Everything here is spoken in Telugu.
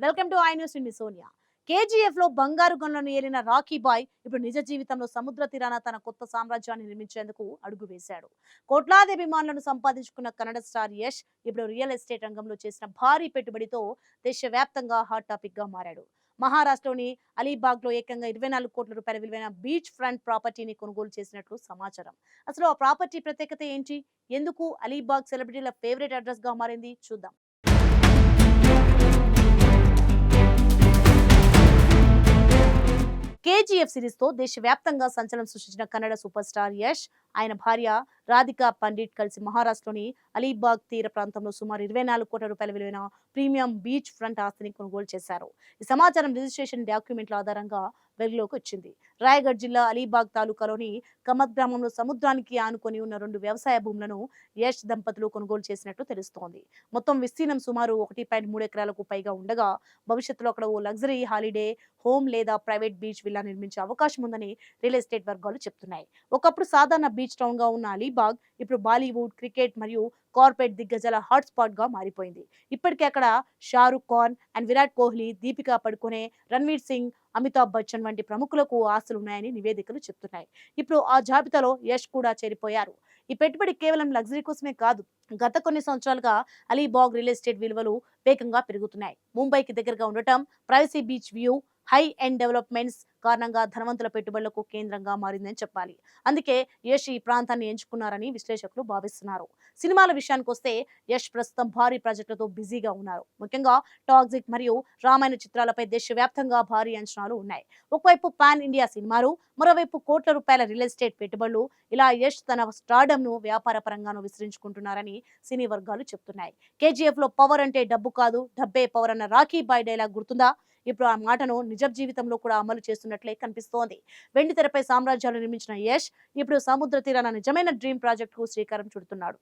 Welcome to I news in Sonia. KGF లో బంగారు గనులను ఏలిన రాకీ బాయ్ ఇప్పుడు నిజ జీవితంలో సముద్ర తీరాన తన కొత్త సామ్రాజ్యాన్ని నిర్మించేందుకు అడుగు వేశాడు. కోట్లాది అభిమానులను సంపాదించుకున్న కన్నడ స్టార్ యష్ ఇప్పుడు రియల్ ఎస్టేట్ రంగంలో చేసిన భారీ పెట్టుబడితో దేశవ్యాప్తంగా హాట్ టాపిక్ గా మారాడు. మహారాష్ట్రలోని అలీబాగ్ లో ఏకంగా 24 కోట్ల రూపాయల విలువైన బీచ్ ఫ్రంట్ ప్రాపర్టీని కొనుగోలు చేసినట్లు సమాచారం. అసలు ఆ ప్రాపర్టీ ప్రత్యేకత ఏంటి? ఎందుకు అలీబాగ్ సెలబ్రిటీల ఫేవరెట్ అడ్రస్ గా మారింది? చూద్దాం. కేజీఎఫ్ సిరీస్ తో దేశవ్యాప్తంగా సంచలనం సృష్టించిన కన్నడ సూపర్ స్టార్ యష్, ఆయన భార్య రాధికా పండిట్ కలిసి మహారాష్ట్రలోని అలీబాగ్ తీర ప్రాంతంలో సుమారు 24 కోట్ల రూపాయల విలువైన ప్రీమియం బీచ్ ఫ్రంట్ ఆస్తిని కొనుగోలు చేశారు. ఈ సమాచారం రిజిస్ట్రేషన్ డాక్యుమెంట్ల ఆధారంగా వెలుగులోకి వచ్చింది. రాయగఢ్ జిల్లా అలీబాగ్ తాలూకాలోని కమత్ గ్రామంలో సముద్రానికి ఆనుకొని ఉన్న 2 వ్యవసాయ భూములను యష్ దంపతులు కొనుగోలు చేసినట్లు తెలుస్తోంది. మొత్తం విస్తీర్ణం సుమారు 1.3 ఎకరాలకు పైగా ఉండగా భవిష్యత్తులో అక్కడ ఓ లగ్జరీ హాలిడే హోమ్ లేదా ప్రైవేట్ బీచ్ విల్లా నిర్మించే అవకాశం ఉందని రియల్ ఎస్టేట్ వర్గాలు చెప్తున్నాయి. ఒకప్పుడు సాధారణ బీచ్ టౌన్ గా ఉన్న అలీబాగ్ ఇప్పుడు బాలీవుడ్, క్రికెట్ మరియు కార్పొరేట్ దిగ్గజాల హాట్ స్పాట్ గా మారిపోయింది. ఇప్పటికే అక్కడ షారుఖ్ ఖాన్ అండ్ విరాట్ కోహ్లీ, దీపికా పడుకొనే, రణ్వీర్ సింగ్, అమితాబ్ బచ్చన్ వంటి ప్రముఖులకు ఆస్తులు ఉన్నాయని నివేదికలు చెప్తున్నాయి. ఇప్పుడు ఆ జాబితాలో యష్ కూడా చేరిపోయారు. ఈ పెట్టుబడి కేవలం లగ్జరీ కోసమే కాదు. గత కొన్ని సంవత్సరాలుగా అలీబాగ్ రియల్ ఎస్టేట్ విలువలు వేగంగా పెరుగుతున్నాయి. ముంబైకి దగ్గరగా ఉండటం, privacy beach view, high end developments కారణంగా ధనవంతుల పెట్టుబడులకు కేంద్రంగా మారిందని చెప్పాలి. అందుకే యష్ ఈ ప్రాంతాన్ని ఎంచుకున్నారని విశ్లేషకులు భావిస్తున్నారు. సినిమాల విషయానికి వస్తే యష్ ప్రస్తుతం భారీ ప్రాజెక్టులతో బిజీగా ఉన్నారు. ముఖ్యంగా టాక్సిక్ మరియు రామాయణ చిత్రాలపై దేశవ్యాప్తంగా భారీ అంచనాలు ఉన్నాయి. ఒకవైపు పాన్ ఇండియా సినిమాలు, మరోవైపు కోట్ల రూపాయల రియల్ ఎస్టేట్ పెట్టుబడులు. ఇలా యష్ తన స్టార్డమ్ ను వ్యాపార పరంగానూ విస్తరించుకుంటున్నారని సినీ వర్గాలు చెప్తున్నాయి. కేజీఎఫ్ లో పవర్ అంటే డబ్బు కాదు, డబ్బే పవర్ అన్న రాకీ బాయ్ డైలాగ్ గుర్తుందా? ఇప్పుడు ఆ మాటను నిజ జీవితంలో కూడా అమలు చేస్తున్నట్లే కనిపిస్తోంది. వెండి తెరపై సామ్రాజ్యాలు నిర్మించిన యష్ ఇప్పుడు సముద్ర తీరాన నిజమైన డ్రీమ్ ప్రాజెక్ట్ కు శ్రీకారం చుడుతున్నాడు.